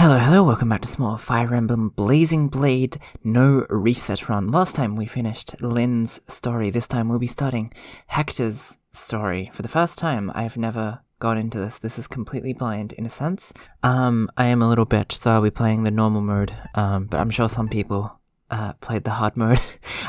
Hello, welcome back to small Fire Emblem Blazing Blade no reset run. Last time we finished Lynn's story. This time we'll be starting Hector's story. For the first time, I've never gone into this. This is completely blind in a sense. I am a little bitch, so I'll be playing the normal mode. But I'm sure some people played the hard mode.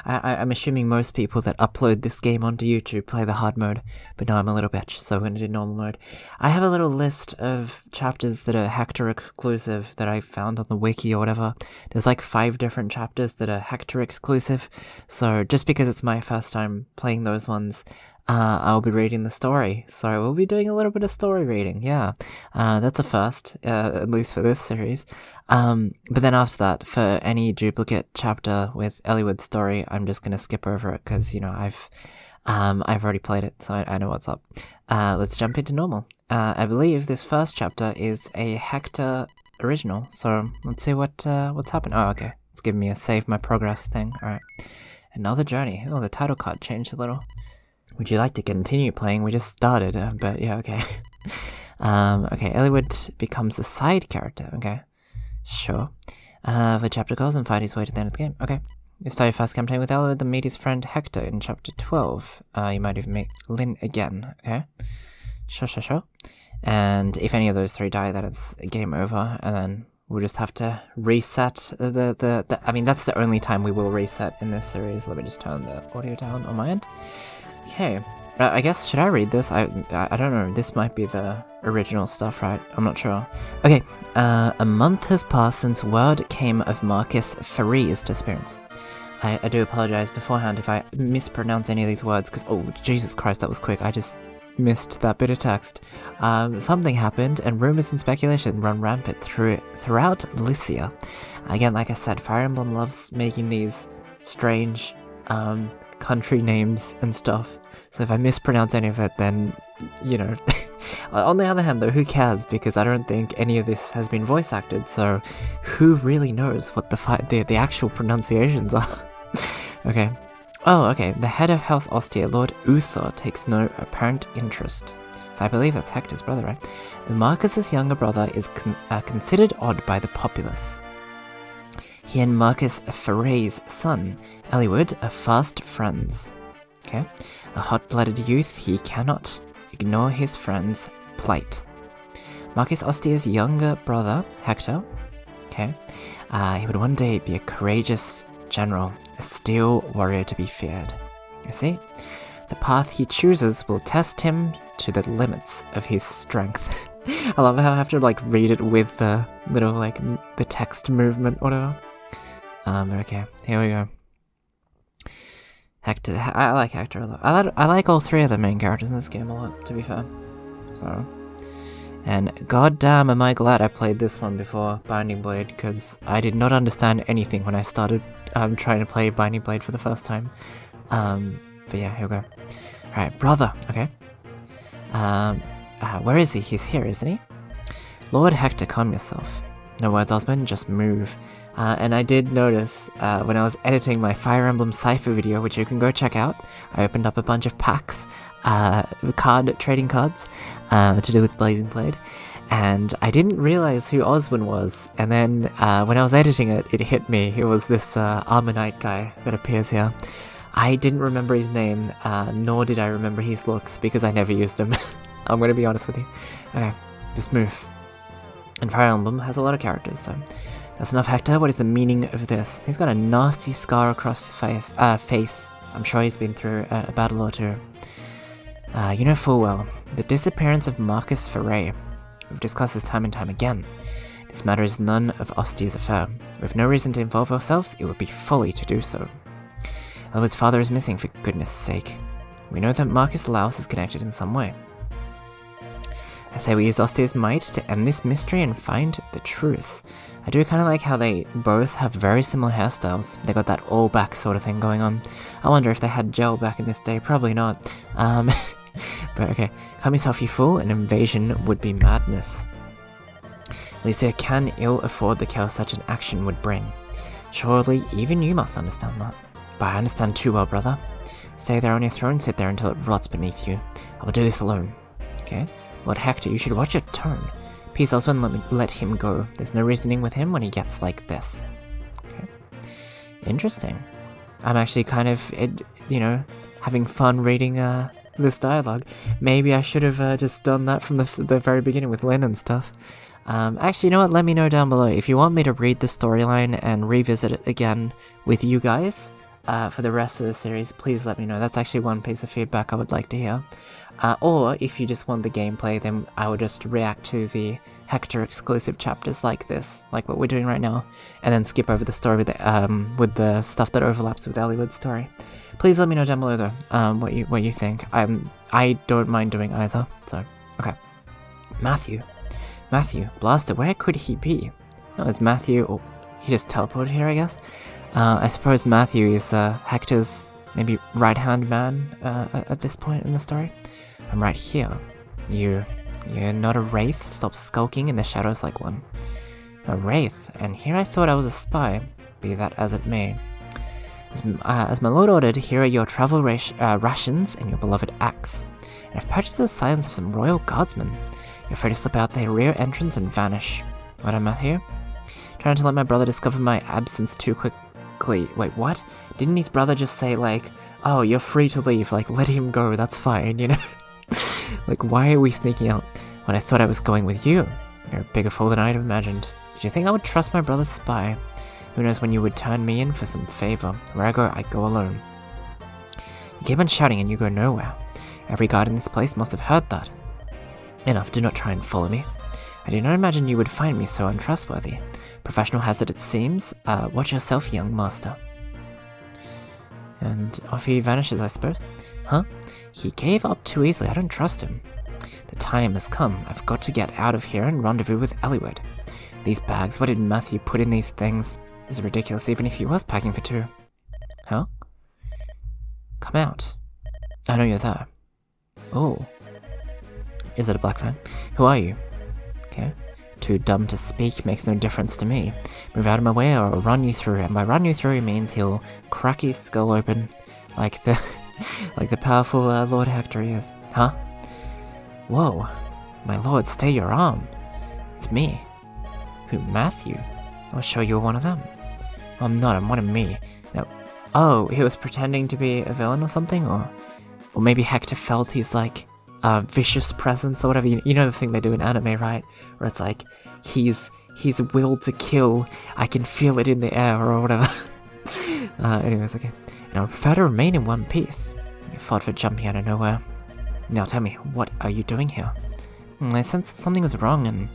I'm assuming most people that upload this game onto YouTube play the hard mode, but no, I'm a little bitch, so we're going to do normal mode. I have a little list of chapters that are Hector exclusive that I found on the wiki or whatever. There's like 5 different chapters that are Hector exclusive, so just because it's my first time playing those ones, I'll be reading the story. So we'll be doing a little bit of story reading, yeah. That's a first, at least for this series. But then after that, for any duplicate chapter with Eliwood's story, I'm just gonna skip over it because, you know, I've already played it, so I know what's up. Let's jump into normal. I believe this first chapter is a Hector original, so let's see what's happened. Oh, okay. It's giving me a save my progress thing. Alright. Another journey. Oh, the title card changed a little. Would you like to continue playing? We just started, but yeah, okay. Okay, Eliwood becomes a side character, okay. Sure. The chapter goes and fight his way to the end of the game, okay. You start your first campaign with Eliwood, then meet his friend Hector in chapter 12. You might even meet Lynn again, okay. Sure. And if any of those 3 die, then it's game over, and then we'll just have to reset I mean, that's the only time we will reset in this series. Let me just turn the audio down on my end. Okay, I guess, should I read this? I don't know, this might be the original stuff, right? I'm not sure. Okay, a month has passed since word came of Marcus Ferre's disappearance. I do apologize beforehand if I mispronounce any of these words, because, oh, Jesus Christ, that was quick. I just missed that bit of text. Something happened, and rumors and speculation run rampant throughout Lycia. Again, like I said, Fire Emblem loves making these strange, country names and stuff, so if I mispronounce any of it, then, you know. On the other hand though, who cares, because I don't think any of this has been voice acted, so who really knows what the actual pronunciations are. Okay. Oh, okay, the head of House Ostia, Lord Uther, takes no apparent interest. So I believe that's Hector's brother, right? Marcus's younger brother is considered odd by the populace. He and Marcus Ferre's son, Eliwood, are fast friends. Okay? A hot-blooded youth, he cannot ignore his friend's plight. Marcus Ostia's younger brother, Hector, okay, he would one day be a courageous general, a steel warrior to be feared. You see? The path he chooses will test him to the limits of his strength. I love how I have to, like, read it with the little, like, the text movement, whatever. Okay, here we go. Hector, I like Hector a lot. I like all 3 of the main characters in this game a lot, to be fair. So, and goddamn am I glad I played this one before Binding Blade, because I did not understand anything when I started trying to play Binding Blade for the first time. But yeah, here we go. Alright, brother, okay. Where is he? He's here, isn't he? Lord Hector, calm yourself. No words, Osmond, just move. And I did notice when I was editing my Fire Emblem Cypher video, which you can go check out, I opened up a bunch of packs, trading cards, to do with Blazing Blade, and I didn't realize who Osmond was, and then when I was editing it, it hit me. It was this Armor Knight guy that appears here. I didn't remember his name, nor did I remember his looks, because I never used him. I'm going to be honest with you. Okay, just move. And Fire Emblem has a lot of characters, so... That's enough, Hector. What is the meaning of this? He's got a nasty scar across his face. I'm sure he's been through a battle or 2. You know full well, the disappearance of Marcus Ferre. We've discussed this time and time again. This matter is none of Ostia's affair. With no reason to involve ourselves, it would be folly to do so. Eliwood's father is missing, for goodness sake. We know that Marcus Laus is connected in some way. I say we use Ostia's might to end this mystery and find the truth. I do kind of like how they both have very similar hairstyles. They got that all back sort of thing going on. I wonder if they had gel back in this day. Probably not. But okay. Calm yourself, you fool. An invasion would be madness. Lycia can ill afford the chaos such an action would bring. Surely even you must understand that. But I understand too well, brother. Stay there on your throne, sit there until it rots beneath you. I will do this alone. Okay? Lord Hector, you should watch your tone. Peace, husband, let him go. There's no reasoning with him when he gets like this. Okay. Interesting. I'm actually kind of, having fun reading this dialogue. Maybe I should have just done that from the very beginning with Lynn and stuff. Actually, you know what? Let me know down below. If you want me to read the storyline and revisit it again with you guys for the rest of the series, please let me know. That's actually one piece of feedback I would like to hear. Or if you just want the gameplay, then I will just react to the Hector exclusive chapters like this, like what we're doing right now, and then skip over the story with the stuff that overlaps with Eliwood's story. Please let me know down below though, what you think. I don't mind doing either. So okay, Matthew, Blaster, where could he be? No, it's Matthew. Or he just teleported here, I guess. I suppose Matthew is Hector's maybe right-hand man at this point in the story. I'm right here. You're not a wraith. Stop skulking in the shadows like one. A wraith, and here I thought I was a spy. Be that as it may. As my lord ordered, here are your travel rations and your beloved axe. And I've purchased the silence of some royal guardsmen. You're free to slip out the rear entrance and vanish. What, Matthew? Trying to let my brother discover my absence too quickly. Wait, what? Didn't his brother just say, like, oh, you're free to leave, like, let him go, that's fine, you know? Like, why are we sneaking out when I thought I was going with you? You're a bigger fool than I'd imagined. Did you think I would trust my brother's spy? Who knows when you would turn me in for some favor? Where I go alone. You keep on shouting and you go nowhere. Every guard in this place must have heard that. Enough, do not try and follow me. I do not imagine you would find me so untrustworthy. Professional hazard it seems. Watch yourself, young master. And off he vanishes, I suppose. Huh? He gave up too easily, I don't trust him. The time has come. I've got to get out of here and rendezvous with Eliwood. These bags, what did Matthew put in these things? This is ridiculous, even if he was packing for two. Huh? Come out. I know you're there. Oh. Is it a black man? Who are you? Okay. Too dumb to speak makes no difference to me. Move out of my way or I'll run you through. And by run you through means he'll crack his skull open like the powerful Lord Hector he is. Huh? Whoa. My lord, stay your arm. It's me. Who, Matthew? I was sure you were one of them. Well, I'm not, I'm one of me. No. Oh, he was pretending to be a villain or something? Or maybe Hector felt his, like, vicious presence or whatever. You know the thing they do in anime, right? Where it's like, he's willed to kill. I can feel it in the air or whatever. Anyways, okay. Now I prefer to remain in one piece. You fought for jumping out of nowhere. Now tell me, what are you doing here? I sensed that something was wrong and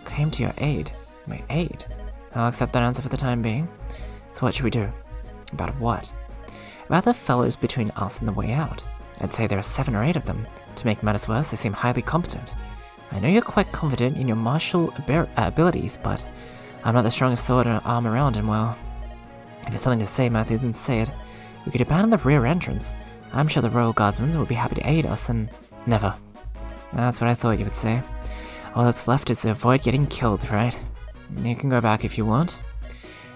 came to your aid. My aid? I'll accept that answer for the time being. So what should we do? About what? About the fellows between us and the way out. I'd say there are 7 or 8 of them. To make matters worse, they seem highly competent. I know you're quite confident in your martial abilities, but I'm not the strongest sword or arm around, and well, if there's something to say, Matthew, then say it. We could abandon the rear entrance. I'm sure the Royal Guardsmen would be happy to aid us, and never. That's what I thought you would say. All that's left is to avoid getting killed, right? You can go back if you want.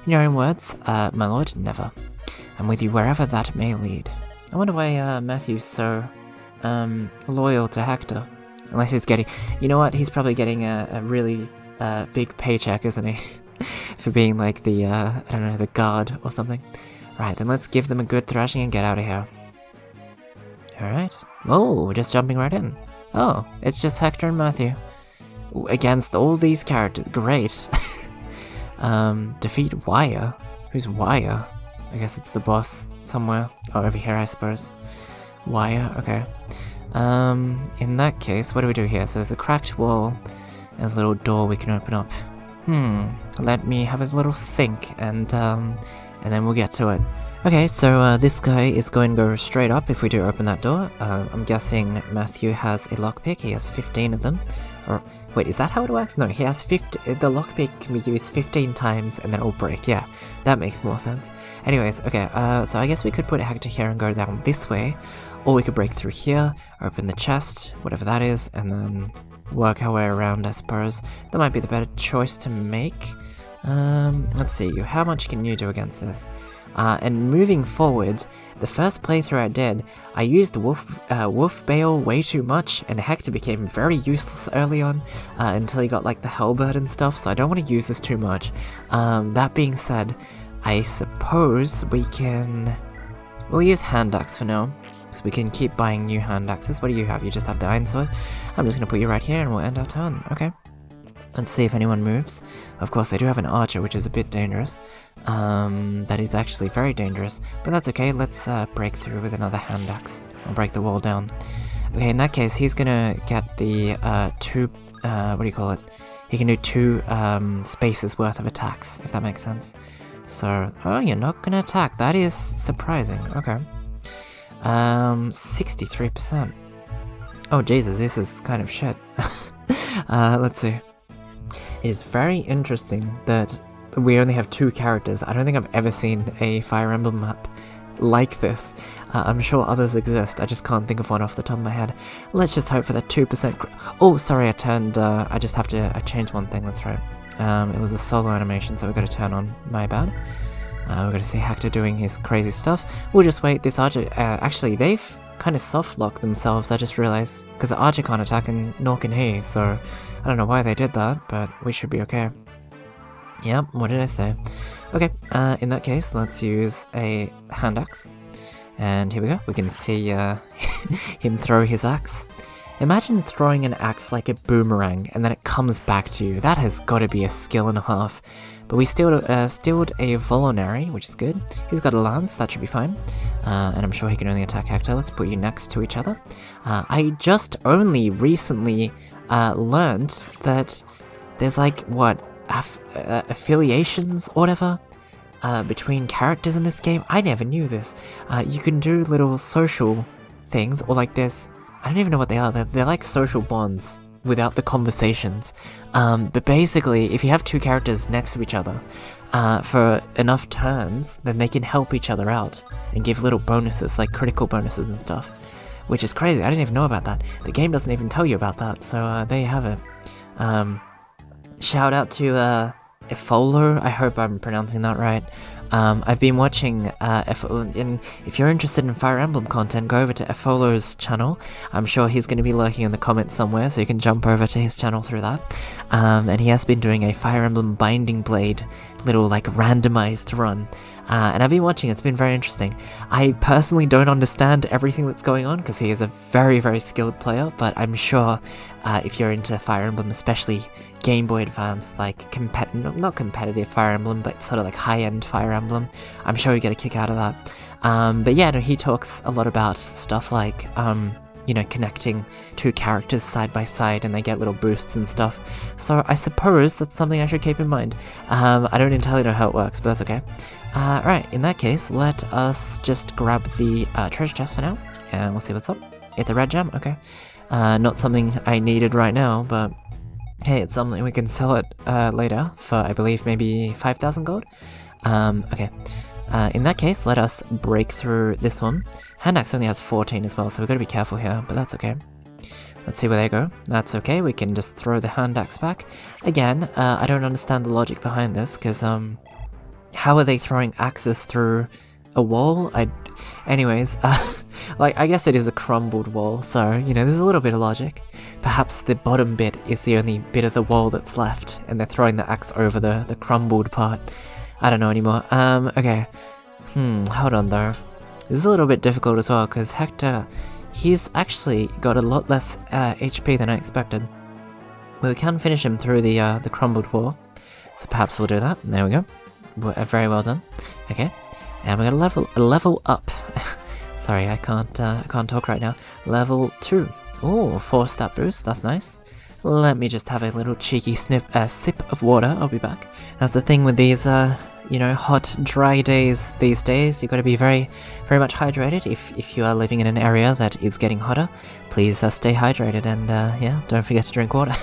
In your own words, my lord, never. I'm with you wherever that may lead. I wonder why Matthew's so loyal to Hector. Unless he's getting... You know what? He's probably getting a really big paycheck, isn't he? For being like the, I don't know, the guard or something. Right, then let's give them a good thrashing and get out of here. Alright. Oh, we're just jumping right in. Oh, it's just Hector and Matthew. Against all these characters. Great. Defeat Wire. Who's Wire? I guess it's the boss somewhere. Oh, over here, I suppose. Wire, okay. In that case, what do we do here? So there's a cracked wall. There's a little door we can open up. Let me have a little think, and then we'll get to it. Okay, so this guy is going to go straight up if we do open that door. I'm guessing Matthew has a lockpick. He has 15 of them. Or wait, is that how it works? No, he has 50. The lockpick can be used 15 times and then it'll break. Yeah, that makes more sense. Anyways, okay, so I guess we could put Hector here and go down this way, or we could break through here, open the chest, whatever that is, and then work our way around, I suppose. That might be the better choice to make. Let's see, how much can you do against this? And moving forward, the first playthrough I did, I used Wolf Bale way too much, and Hector became very useless early on, until he got like the Hellbird and stuff, so I don't want to use this too much. That being said, I suppose we'll use hand axe for now, because we can keep buying new hand axes. What do you have? You just have the iron sword? I'm just going to put you right here and we'll end our turn, okay? Let's see if anyone moves. Of course, they do have an archer, which is a bit dangerous. That is actually very dangerous, but that's okay. Let's break through with another hand axe. I'll break the wall down. Okay, in that case, he's gonna get the what do you call it? He can do 2 spaces worth of attacks, if that makes sense. So, oh, you're not gonna attack. That is surprising. Okay. 63%. Oh, Jesus, this is kind of shit. Let's see. It is very interesting that we only have 2 characters. I don't think I've ever seen a Fire Emblem map like this. I'm sure others exist, I just can't think of one off the top of my head. Let's just hope for that 2%. Oh, sorry, I just have to, I changed one thing, that's right. It was a solo animation, so we got to turn on, my bad. We're going to see Hector doing his crazy stuff. We'll just wait, this Archer, actually, they've kind of soft-locked themselves, I just realized, because the Archer can't attack and nor can he, so I don't know why they did that, but we should be okay. Yep, what did I say? Okay, in that case, let's use a hand axe. And here we go, we can see him throw his axe. Imagine throwing an axe like a boomerang, and then it comes back to you. That has got to be a skill and a half. But we stilled a Volonary, which is good. He's got a lance, that should be fine. And I'm sure he can only attack Hector. Let's put you next to each other. I just only recently learned that there's like, what, affiliations or whatever between characters in this game. I never knew this. You can do little social things, or like there's, I don't even know what they are. They're like social bonds without the conversations. But basically, if you have 2 characters next to each other for enough turns, then they can help each other out and give little bonuses, like critical bonuses and stuff. Which is crazy, I didn't even know about that. The game doesn't even tell you about that, so there you have it. Shout out to Efolo, I hope I'm pronouncing that right. I've been watching, and if you're interested in Fire Emblem content, go over to Efolo's channel. I'm sure he's going to be lurking in the comments somewhere, so you can jump over to his channel through that. And he has been doing a Fire Emblem Binding Blade, little like randomized run. And I've been watching, it's been very interesting. I personally don't understand everything that's going on, because he is a very, very skilled player, but I'm sure if you're into Fire Emblem, especially Game Boy Advance, like not competitive Fire Emblem, but sort of like high-end Fire Emblem, I'm sure you get a kick out of that. But yeah, no, he talks a lot about stuff like, you know, connecting 2 characters side by side and they get little boosts and stuff. So I suppose that's something I should keep in mind. I don't entirely know how it works, but that's okay. Right, in that case, let us just grab the treasure chest for now, and we'll see what's up. It's a red gem, okay. Not something I needed right now, but hey, it's something we can sell it later for, I believe, maybe 5,000 gold? Okay. In that case, let us break through this one. Hand axe only has 14 as well, so we've got to be careful here, but that's okay. Let's see where they go. That's okay, we can just throw the hand axe back. Again, I don't understand the logic behind this, because, how are they throwing axes through a wall? Anyways, like, I guess it is a crumbled wall, so, you know, there's a little bit of logic. Perhaps the bottom bit is the only bit of the wall that's left, and they're throwing the axe over the crumbled part. I don't know anymore. Okay. Hold on though. This is a little bit difficult as well, because Hector, he's actually got a lot less HP than I expected. We can finish him through the crumbled wall, so perhaps we'll do that. There we go. Very well done. Okay, and we're gonna level up. Sorry, I can't talk right now. Level 2. Oh, 4-stat boost. That's nice. Let me just have a little cheeky sip of water. I'll be back. That's the thing with these, you know, hot, dry days these days. You've got to be very, very much hydrated. If you are living in an area that is getting hotter, please stay hydrated and yeah, don't forget to drink water.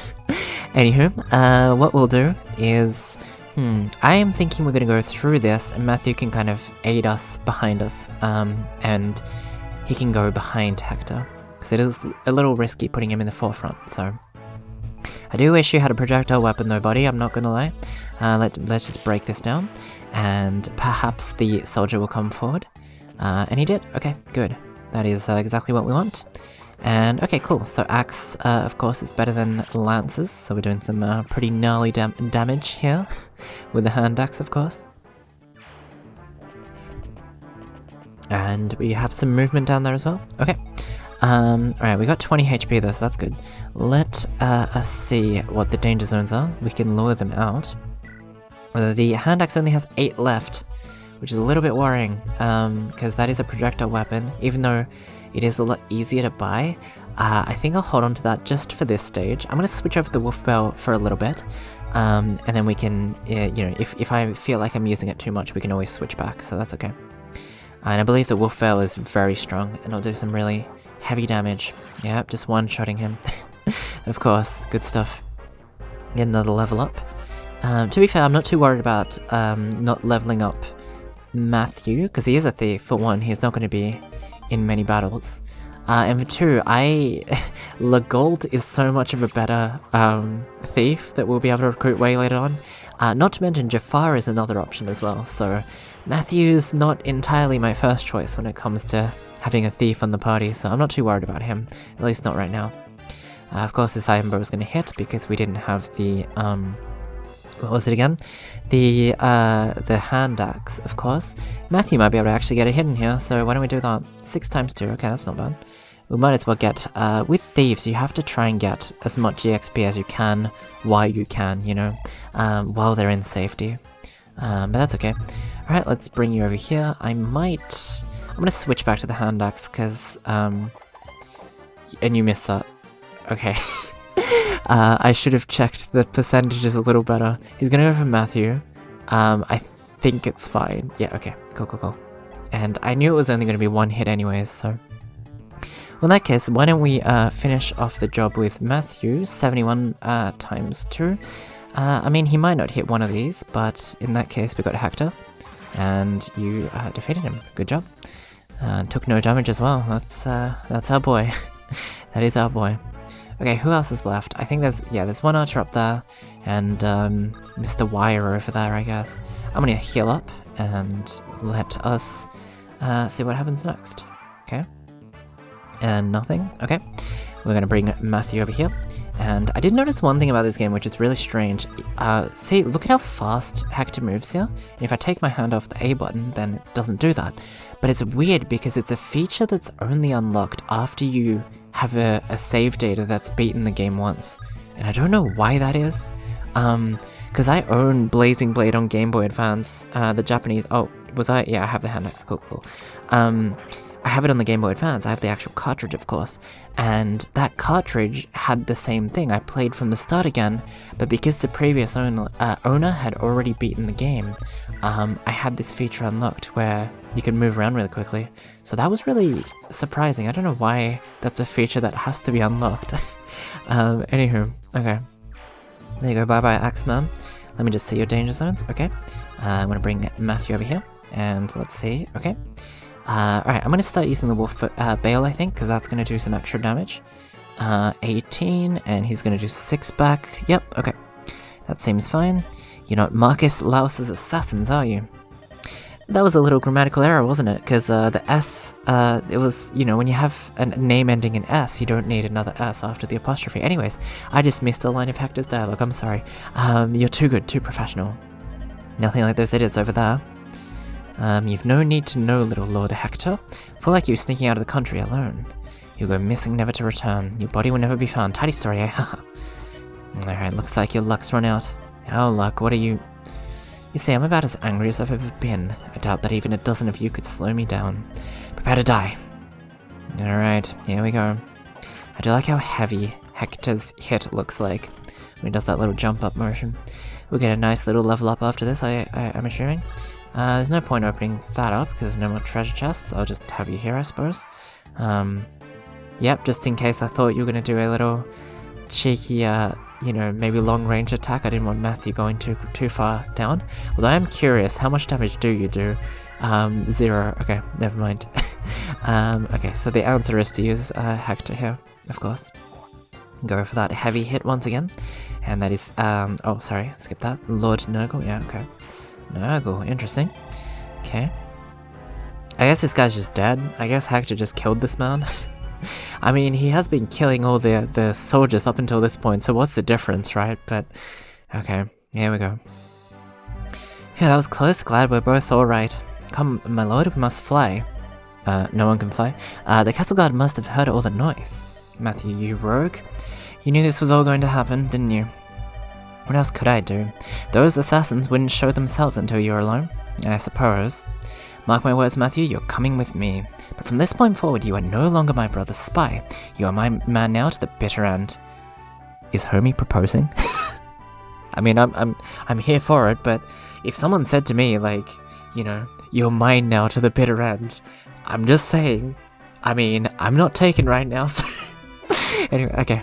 Anywho, what we'll do is. I am thinking we're going to go through this, and Matthew can kind of aid us behind us, and he can go behind Hector, because it is a little risky putting him in the forefront, so I do wish you had a projectile weapon though, buddy, I'm not gonna lie. Let's just break this down, and perhaps the soldier will come forward. And he did. Okay, good. That is exactly what we want. And okay, cool. So axe, of course, is better than lances, so we're doing some pretty gnarly damage here with the hand axe, of course. And we have some movement down there as well. Okay. Alright, we got 20 HP though, so that's good. Let us see what the danger zones are. We can lure them out. The hand axe only has 8 left, which is a little bit worrying, because that is a projectile weapon. Even though it is a lot easier to buy, I think I'll hold on to that just for this stage. I'm going to switch over the wolf bell for a little bit, and then we can, you know, if I feel like I'm using it too much, we can always switch back, so that's okay. And I believe the wolf bell is very strong, and it'll do some really heavy damage. Yep, just one-shotting him. Of course, good stuff. Get another level up. To be fair, I'm not too worried about not leveling up Matthew, because he is a thief. For one, he's not going to be in many battles. And for two, Legold is so much of a better thief that we'll be able to recruit way later on. Not to mention Jafar is another option as well, so Matthew's not entirely my first choice when it comes to having a thief on the party, so I'm not too worried about him, at least not right now. Of course this iron bow is going to hit because we didn't have the, what was it again? The hand axe, of course. Matthew might be able to actually get a hit in here, so why don't we do that? 6 times 2, okay, that's not bad. We might as well get, with thieves, you have to try and get as much EXP as you can, while you can, you know, while they're in safety. But that's okay. Alright, let's bring you over here. I'm gonna switch back to the hand axe, because, and you missed that. Okay. I should have checked the percentages a little better. He's gonna go for Matthew. I think it's fine. Yeah, okay. Cool. And I knew it was only gonna be 1 hit anyways, so... Well, in that case, why don't we finish off the job with Matthew, 71 times 2. I mean, he might not hit one of these, but in that case we got Hector, and you defeated him. Good job. Took no damage as well. That's our boy. That is our boy. Okay, who else is left? I think there's one archer up there, and Mr. Wire over there, I guess. I'm gonna heal up, and let us see what happens next. Okay. And nothing. Okay. We're gonna bring Matthew over here. And I did notice one thing about this game, which is really strange. See, look at how fast Hector moves here. And if I take my hand off the A button, then it doesn't do that. But it's weird because it's a feature that's only unlocked after you have a save data that's beaten the game once. And I don't know why that is. Because I own Blazing Blade on Game Boy Advance, the Japanese... Oh, was I? Yeah, I have the hand axe. Cool. I have it on the Game Boy Advance. I have the actual cartridge, of course, and that cartridge had the same thing. I played from the start again, but because the previous owner had already beaten the game, I had this feature unlocked where you could move around really quickly. So that was really surprising. I don't know why that's a feature that has to be unlocked. Anywho, okay. There you go, bye-bye Axeman. Let me just see your danger zones, okay. I'm gonna bring Matthew over here, and let's see, okay. Alright, I'm going to start using the wolf bale, I think, because that's going to do some extra damage. 18, and he's going to do 6 back. Yep, okay. That seems fine. You're not Marcus Laus's assassins, are you? That was a little grammatical error, wasn't it? Because the S, it was, you know, when you have a name ending in S, you don't need another S after the apostrophe. Anyways, I just missed the line of Hector's dialogue, I'm sorry. You're too good, too professional. Nothing like those idiots over there. You've no need to know, little Lord Hector. Feel like you were sneaking out of the country alone. You'll go missing, never to return. Your body will never be found. Tidy story, eh? Alright, looks like your luck's run out. How luck? What are you... You see, I'm about as angry as I've ever been. I doubt that even a dozen of you could slow me down. Prepare to die. Alright, here we go. I do like how heavy Hector's hit looks like when he does that little jump up motion. We'll get a nice little level up after this, I'm assuming. There's no point opening that up, because there's no more treasure chests. I'll just have you here, I suppose. Yep, just in case I thought you were going to do a little cheeky, you know, maybe long-range attack. I didn't want Matthew going too far down. Although I am curious, how much damage do you do? 0. Okay, never mind. Okay, so the answer is to use Hector here, of course. Go for that heavy hit once again. And that is, oh, sorry, skip that. Lord Nurgle, yeah, okay. Nurgle, interesting. Okay. I guess this guy's just dead. I guess Hector just killed this man. I mean, he has been killing all the soldiers up until this point, so what's the difference, right? But, okay, here we go. Yeah, that was close. Glad we're both alright. Come, my lord, we must fly. No one can fly. The castle guard must have heard all the noise. Matthew, you rogue. You knew this was all going to happen, didn't you? What else could I do? Those assassins wouldn't show themselves until you were alone, I suppose. Mark my words, Matthew, you're coming with me. But from this point forward, you are no longer my brother's spy. You are my man now to the bitter end. Is Homie proposing? I mean, I'm here for it, but if someone said to me, like, you know, you're mine now to the bitter end, I'm just saying, I mean, I'm not taken right now, so... Anyway, okay.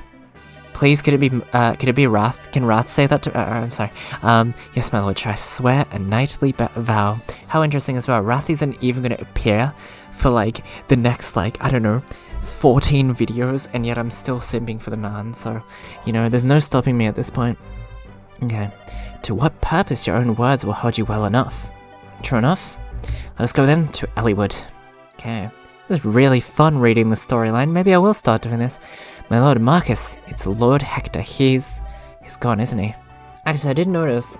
Please, could it be Wrath? Can Wrath say that to... I'm sorry. Yes, my lord, I swear a knightly vow. How interesting as well. Wrath isn't even going to appear for, like, the next, like, I don't know, 14 videos, and yet I'm still simping for the man, so, you know, there's no stopping me at this point. Okay. To what purpose your own words will hold you well enough? True enough? Let us go then to Elliewood. Okay. It was really fun reading the storyline. Maybe I will start doing this. My lord Marcus, it's Lord Hector. He's gone, isn't he? Actually, I did notice,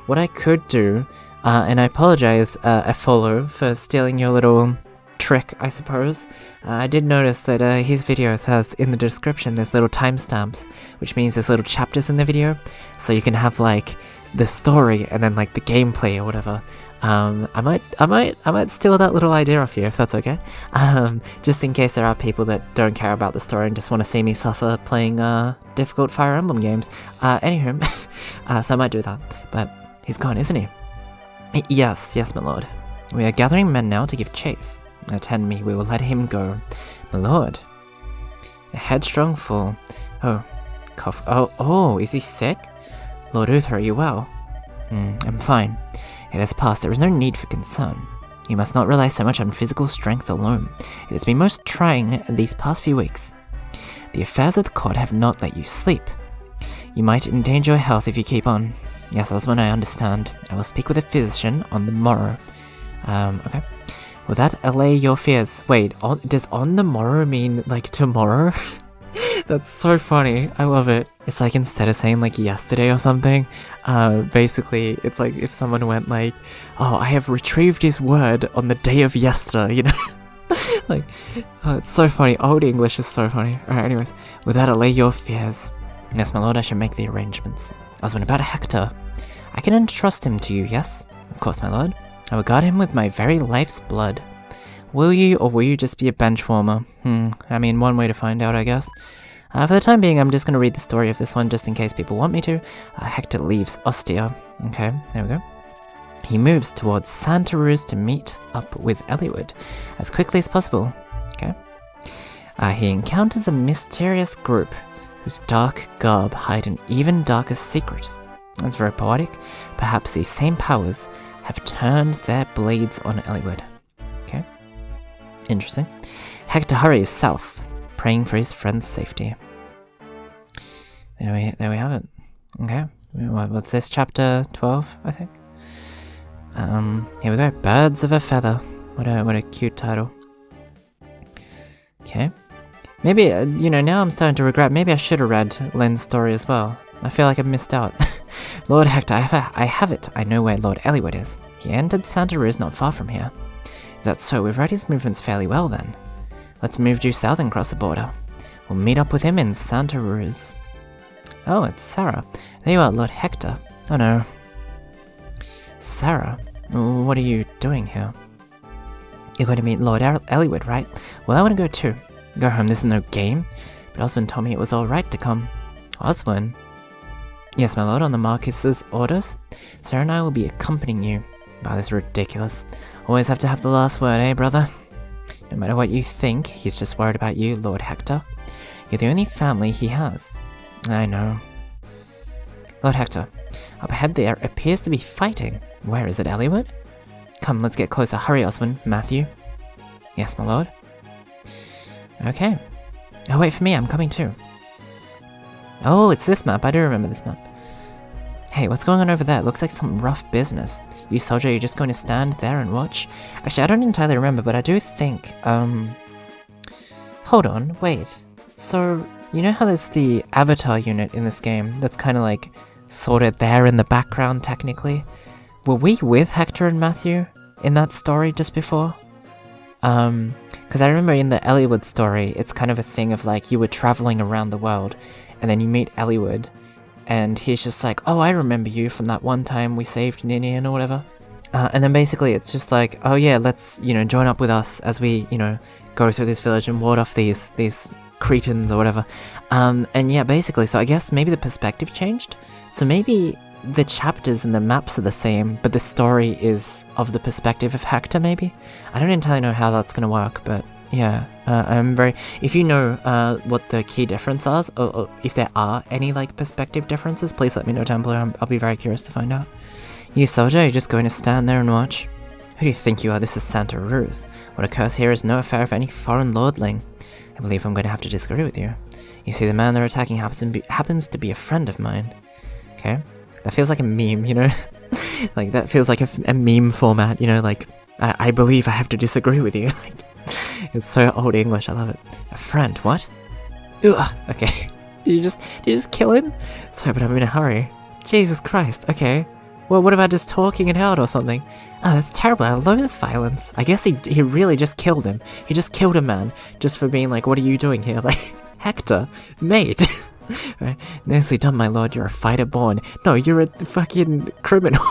what I could do, and I apologize, Follow, for stealing your little trick, I suppose. I did notice that, his videos has, in the description, there's little timestamps, which means there's little chapters in the video, so you can have, like, the story, and then, like, the gameplay or whatever. I might steal that little idea off you, if that's okay. Just in case there are people that don't care about the story and just want to see me suffer playing, difficult Fire Emblem games. Anywho, so I might do that. But he's gone, isn't he? Yes, my lord. We are gathering men now to give chase. Attend me, we will let him go. My lord. A headstrong fool. Oh, cough. Oh, is he sick? Lord Uther, are you well? I'm fine. It has passed, there is no need for concern. You must not rely so much on physical strength alone. It has been most trying these past few weeks. The affairs of the court have not let you sleep. You might endanger your health if you keep on. Yes, husband, I understand. I will speak with a physician on the morrow. Okay. Will that allay your fears? Wait, does on the morrow mean, like, tomorrow? That's so funny. I love it. It's like instead of saying like yesterday or something, basically it's like if someone went like, oh, I have retrieved his word on the day of yester, you know? Like, oh, it's so funny. Old English is so funny. Alright, anyways. Will that allay your fears? Yes, my lord, I shall make the arrangements. Husband, about Hector. I can entrust him to you, yes? Of course, my lord. I will guard him with my very life's blood. Will you, or will you just be a bench warmer? I mean, one way to find out, I guess. For the time being, I'm just going to read the story of this one, just in case people want me to. Hector leaves Ostia. Okay, there we go. He moves towards Santa Ruz to meet up with Elliewood as quickly as possible. Okay. He encounters a mysterious group whose dark garb hide an even darker secret. That's very poetic. Perhaps these same powers have turned their blades on Elliewood. Okay. Interesting. Hector hurries south, praying for his friend's safety. There we have it. Okay. What's this? Chapter 12, I think. Here we go. Birds of a Feather. What a cute title. Okay. Maybe, you know, now I'm starting to regret. Maybe I should have read Lynn's story as well. I feel like I missed out. Lord Hector, I have it. I know where Lord Elliewood is. He entered Santa Ruz not far from here. Is that so? We've read his movements fairly well then. Let's move due south and cross the border. We'll meet up with him in Santa Ruz. Oh, it's Sarah. There you are, Lord Hector. Oh no. Sarah, what are you doing here? You're going to meet Lord Elliewood, right? Well, I want to go too. Go home, this is no game. But Oswin told me it was alright to come. Oswin? Yes, my lord, on the Marquis's orders. Sarah and I will be accompanying you. Wow, this is ridiculous. Always have to have the last word, eh, brother? No matter what you think, he's just worried about you, Lord Hector. You're the only family he has. I know. Lord Hector, up ahead there appears to be fighting. Where is it, Elliewood? Come, let's get closer. Hurry, Oswin. Matthew? Yes, my lord? Okay. Oh, wait for me. I'm coming too. Oh, it's this map. I do remember this map. Hey, what's going on over there? It looks like some rough business. You soldier, you're just going to stand there and watch? Actually, I don't entirely remember, but I do think, hold on, wait. So, you know how there's the avatar unit in this game that's kind of like, sort of there in the background, technically? Were we with Hector and Matthew in that story just before? Because I remember in the Eliwood story, it's kind of a thing of like, you were traveling around the world, and then you meet Eliwood, and he's just like, oh, I remember you from that one time we saved Ninian or whatever. And then basically it's just like, oh yeah, let's, you know, join up with us as we, you know, go through this village and ward off these Cretans or whatever. And yeah, basically, so I guess maybe the perspective changed? So maybe the chapters and the maps are the same, but the story is of the perspective of Hector, maybe? I don't entirely know how that's gonna work, but yeah, I'm very... If you know what the key difference are, or if there are any, like, perspective differences, please let me know down below. I'll be very curious to find out. You soldier, you're just going to stand there and watch? Who do you think you are? This is Santa Ruz. What occurs here is no affair of any foreign lordling. I believe I'm going to have to disagree with you. You see, the man they're attacking happens to be a friend of mine. Okay? That feels like a meme, you know? Like, that feels like a meme format, you know? Like, I believe I have to disagree with you. It's so old English, I love it. A friend, what? Ugh, okay. Did you just kill him? Sorry, but I'm in a hurry. Jesus Christ, okay. Well, what about just talking it out or something? Oh, that's terrible, I loathe violence. I guess he really just killed him. He just killed a man, just for being like, what are you doing here? Like, Hector, mate. Right. Nicely done, my lord, you're a fighter born. No, you're a fucking criminal.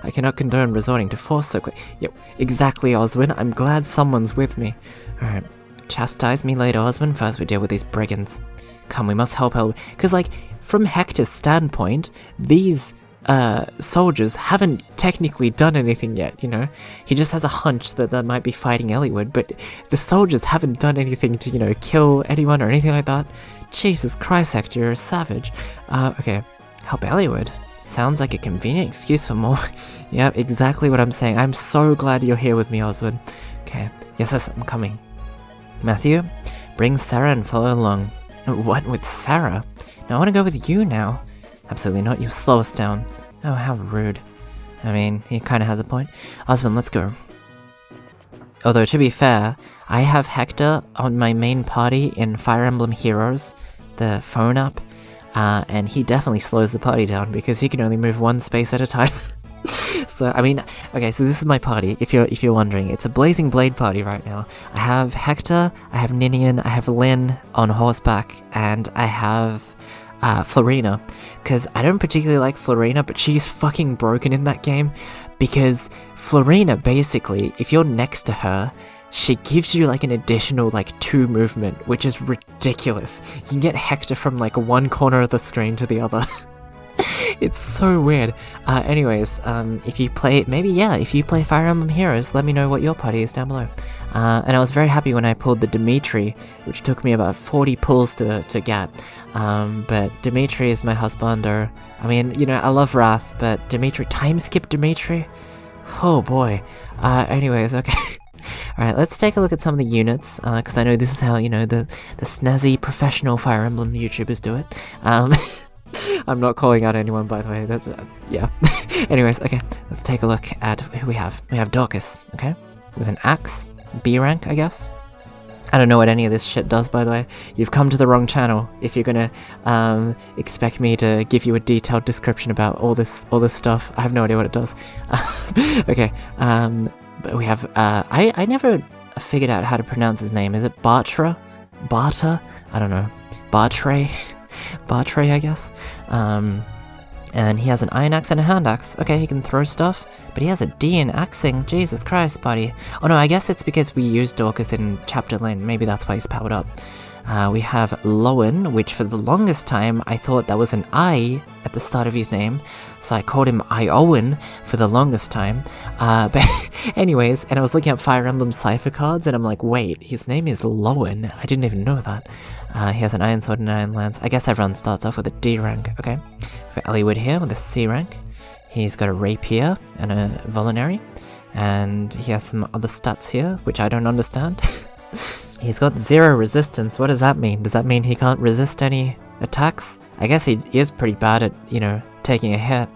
I cannot condone resorting to force so quick. Yep, exactly, Oswin. I'm glad someone's with me. Alright, chastise me later, Oswin. First we deal with these brigands. Come, we must help her. Because, like, from Hector's standpoint, these soldiers haven't technically done anything yet, you know? He just has a hunch that they might be fighting Eliwood, but the soldiers haven't done anything to, you know, kill anyone or anything like that. Jesus Christ, Hector, you're a savage. Okay. Help Eliwood. Sounds like a convenient excuse for more. Yep, exactly what I'm saying. I'm so glad you're here with me, Oswald. Okay. Yes, I'm coming. Matthew, bring Sarah and follow along. What, with Sarah? No, I want to go with you now. Absolutely not, you slow us down. Oh, how rude. I mean, he kind of has a point. Oswald, let's go. Although, to be fair, I have Hector on my main party in Fire Emblem Heroes, the phone app, and he definitely slows the party down because he can only move one space at a time. So, I mean, okay, so this is my party, if you're wondering. It's a Blazing Blade party right now. I have Hector, I have Ninian, I have Lynn on horseback, and I have Florina. Because I don't particularly like Florina, but she's fucking broken in that game. Because Florina, basically, if you're next to her, she gives you like an additional like 2 movement, which is ridiculous. You can get Hector from like one corner of the screen to the other. It's so weird. Anyways, if you play, if you play Fire Emblem Heroes, let me know what your party is down below. And I was very happy when I pulled the Dimitri, which took me about 40 pulls to get. But Dimitri is my husband, or, I mean, you know, I love Wrath, but Dimitri, time skip Dimitri? Oh boy. Anyways, okay. Alright, let's take a look at some of the units, because I know this is how, you know, the snazzy professional Fire Emblem YouTubers do it. I'm not calling out anyone, by the way, yeah. Anyways, okay, let's take a look at who we have. We have Dorcas, okay, with an axe, B rank, I guess. I don't know what any of this shit does, by the way. You've come to the wrong channel if you're gonna expect me to give you a detailed description about all this stuff. I have no idea what it does. Okay, but we have, I never figured out how to pronounce his name. Is it Bartra? Barta? I don't know. Bartray? Bartray, I guess. And he has an iron axe and a hand axe. Okay, he can throw stuff, but he has a D in axing. Jesus Christ, buddy. Oh no, I guess it's because we used Dorcas in Chapter Lane. Maybe that's why he's powered up. We have Lowen, which for the longest time I thought that was an I at the start of his name, so I called him Iowen for the longest time. But anyways, and I was looking at Fire Emblem Cipher cards, and I'm like, wait, his name is Lowen. I didn't even know that. He has an iron sword and an iron lance. I guess everyone starts off with a D rank, okay? For Eliwood here with a C rank. He's got a rapier and a vulnerary, and he has some other stats here, which I don't understand. He's got 0 resistance. What does that mean? Does that mean he can't resist any attacks? I guess he is pretty bad at, you know, taking a hit.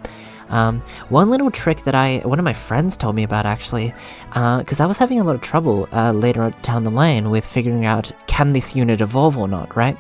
One little trick that one of my friends told me about actually, because I was having a lot of trouble later down the lane with figuring out, can this unit evolve or not, right?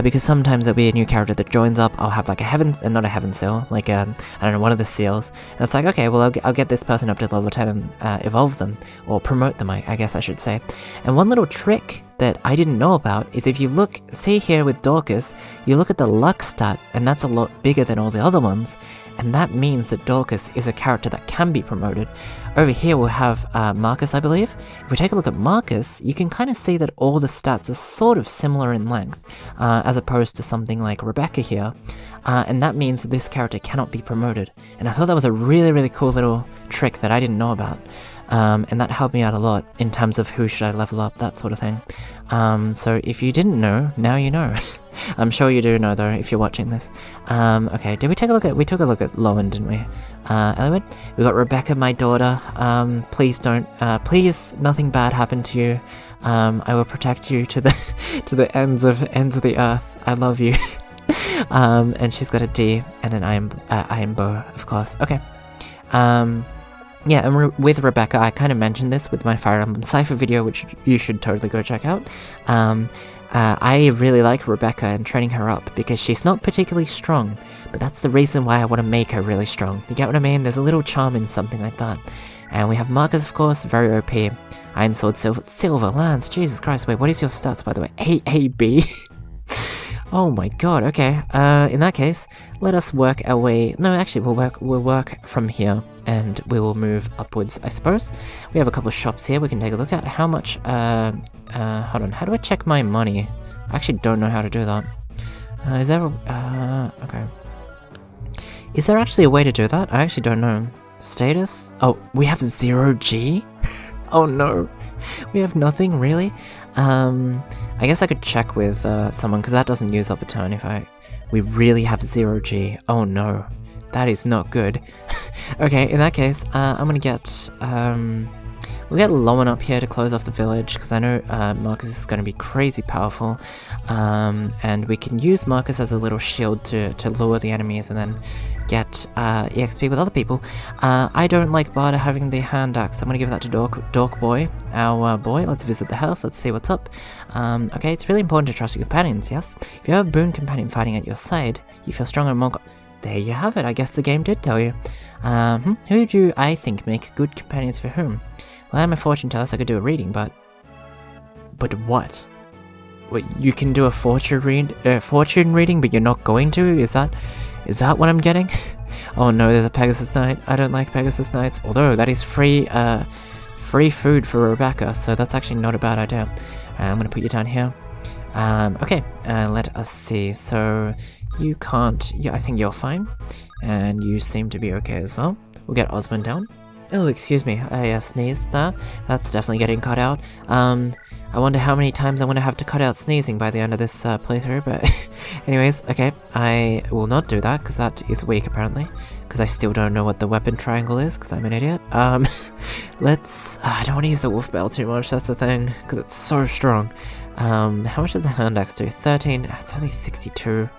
Because sometimes there'll be a new character that joins up, I'll have like a heaven, not a heaven seal, like I don't know, one of the seals, and it's like, okay, well I'll get this person up to level 10 and evolve them, or promote them, I guess I should say. And one little trick that I didn't know about is if you look, see here with Dorcas, you look at the luck stat, and that's a lot bigger than all the other ones, and that means that Dorcas is a character that can be promoted. Over here we'll have Marcus, I believe. If we take a look at Marcus, you can kind of see that all the stats are sort of similar in length, as opposed to something like Rebecca here, and that means that this character cannot be promoted. And I thought that was a really, really cool little trick that I didn't know about. And that helped me out a lot in terms of who should I level up, that sort of thing. So if you didn't know, now you know. I'm sure you do know though, if you're watching this. Okay, we took a look at Lowen, didn't we? Anyway, we got Rebecca, my daughter. Please don't, please, nothing bad happen to you. I will protect you to the ends of the earth. I love you. And she's got a D and an iron bow, of course. Okay. Yeah, and with Rebecca, I kind of mentioned this with my Fire Emblem Cypher video, which you should totally go check out. I really like Rebecca and training her up because she's not particularly strong, but that's the reason why I want to make her really strong. You get what I mean? There's a little charm in something like that. And we have Marcus, of course, very OP. Iron Sword, Silver Lance, Jesus Christ, wait, what is your stats, by the way? AAB? Oh my god, okay. In that case, let us work our way... No, actually, we'll work from here, and we will move upwards, I suppose. We have a couple of shops here we can take a look at. How much, hold on, how do I check my money? I actually don't know how to do that. Is there okay. Is there actually a way to do that? I actually don't know. Status? Oh, we have 0G? Oh no. We have nothing, really? I guess I could check with someone, because that doesn't use up a turn if we really have 0G. Oh no, that is not good. Okay, in that case, I'm gonna get, we'll get Lowen up here to close off the village, because I know Marcus is gonna be crazy powerful, and we can use Marcus as a little shield to lure the enemies and then get EXP with other people. I don't like Barda having the hand axe. I'm gonna give that to Dork Boy, our boy. Let's visit the house, let's see what's up. Okay, it's really important to trust your companions, yes? If you have a boon companion fighting at your side, you feel stronger and more... There you have it, I guess the game did tell you. Who do I think makes good companions for whom? Well, I'm a fortune teller, so I could do a reading, but... But what? Wait, you can do a fortune reading, but you're not going to? Is that what I'm getting? Oh no, there's a Pegasus Knight. I don't like Pegasus Knights, although that is free food for Rebecca, so that's actually not a bad idea. I'm gonna put you down here. Okay, let us see. So, you can't... Yeah, I think you're fine. And you seem to be okay as well. We'll get Osmond down. Oh, excuse me, I sneezed there. That's definitely getting cut out. I wonder how many times I'm gonna have to cut out sneezing by the end of this playthrough, but anyways, okay, I will not do that, because that is weak apparently, because I still don't know what the weapon triangle is, because I'm an idiot. Let's... I don't want to use the wolf bell too much, that's the thing, because it's so strong. How much does the hand axe do? 13, it's only 62.